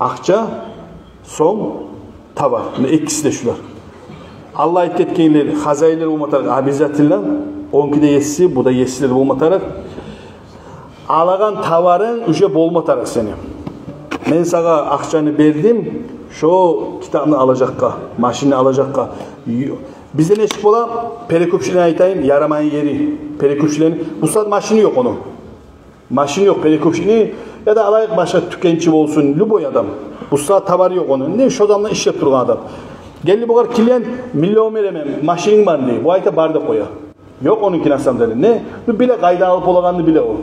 Akça, son tavar. İkisi de şular. Allah ayet etkenleri, hazaylar olmatarak abizatillah, onki de yesi, bu da yesiler olmatarak, alagan tavarın üce bolmatarak seni. Men sana akçanı verdim, şu kitabını alacakka, maşini alacakka. Bizde ne çık ola? Perekupçiliğine aytayım, yaramayın yeri. Perekupçiliğine, bu saat maşini yok onun. Maşini yok perekupçiliğine, ya da alayık başka tükençi olsun, lüboy adam. Bu saat tavarı yok onun. Ne şu adamla iş yaptırgan adam. Geldi bu kadar kilyen milyon veremem, maşinin var diye. Bu ayta barda koya. Yok onunkine asam ne? Bu bile kayda alıp olagandı bile o.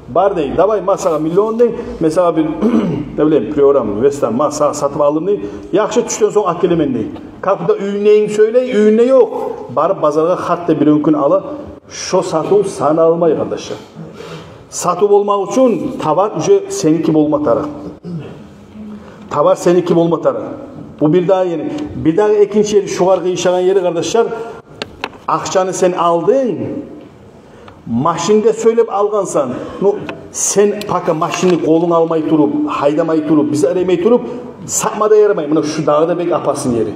Bar değil. Davay masaya milyon değil. Mesela bir ne bileyim program, Western masa satıp aldım değil. Yakşı düşten sonra akkelemen değil. Kapıda üyüneyin söyle, üyüne yok. Barıp pazarda hatta bir önkün ala. Şu satı sana almayı kardeşler. Satı olmak için tavar üce seninki olma taraf. Tavar seninki olma taraf. Bu bir daha yeni. Bir daha ikinci yeri şu arka işaran yeri kardeşler. Akçanı sen aldın. Maşinde söylep algansan. Sen paka maşini kolun almayı durup, haydamayı durup, bizi aramayı durup, satmada yaramayın. Buna şu dağda bek apasın yeri.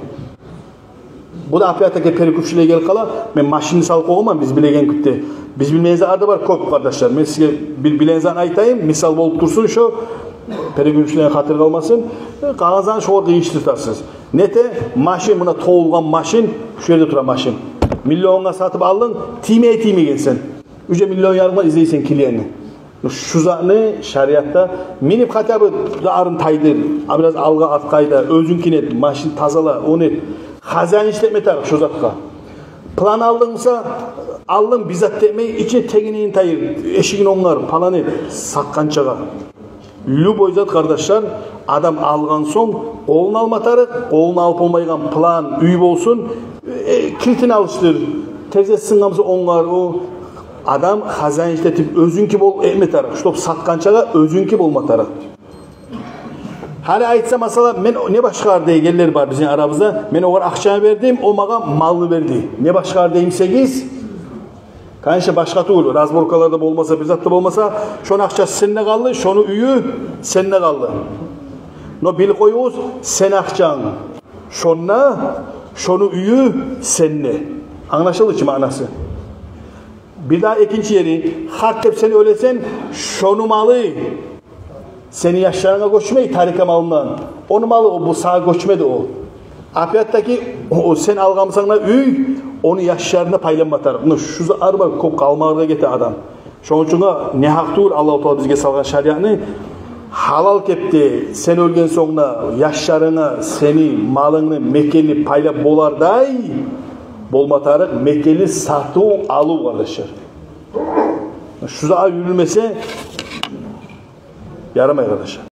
Bu da apiyataki perikupçiliğe gel kala. Ben maşini salık olmam biz bilegen kütte. Biz bilmeyenizde arada var kop kardeşler. Ben size bilenzan aytayım. Misal olup dursun şu. Perikupçiliğe hatır kalmasın. Kalazan şu orada iştirtarsınız. Nete maşin buna toğulgan maşin. Şu yerde duran maşin. Milyonuna satıp aldın. Time gelsen. Üce milyon yarıma izleysen kiliyeni. Şu zanı şariatta minip hatabı arın taydır. Biraz alga atkayda. Özünkine maşin tazala. Onu hazan işletme tarif şu zatka. Plan aldınsa aldın bizzat demeyi içine teginin tayır. Eşiğin onlar falan et. Sakkançağa. Lüboyzat kardeşler adam algan son oğlunu almatarı, oğlunu alıp olmaygan plan üyüp olsun, kilitini alıştır. Tezessin namızı onlar o adam hazan işletip özünki bol etmetarı. Şu satkançağa özünki bolmatarı. Hala aytsa mesela men ne başkar diye gelir var bizim aramızda. Men o kadar akçanı verdim, o bana malını verdi. Ne başkar diyeyim 8. Kanşa başka tuğlu. Razborkalarda olmasa, bizzatlı olmasa, şonu akçası seninle kaldı, şonu üyü seninle kaldı. No bil koyuz, sen akçan. Şonuna, şonu üyü seninle. Anlaşıldı ki manası. Bir daha ikinci yeri, hatta seni öylesen, şonu malı. Seni yaşlarına koşmayı tarika malından. Onu malı bu sağa koşmadı o. Afiyattaki o sen algamsanla üy, onu yaşlarına paylanmatar. Şu araba kop kalmağına getir adam. Şunun için ne haktır Allah-u Teala bizge salgan şariatını halal kepti. Sen ölgen sonra yaşlarına seni malını Mekkeli payla bolarday bolmatarık Mekkeli satı alı kardeşler. Şu da yürülmese yaramay arkadaşlar.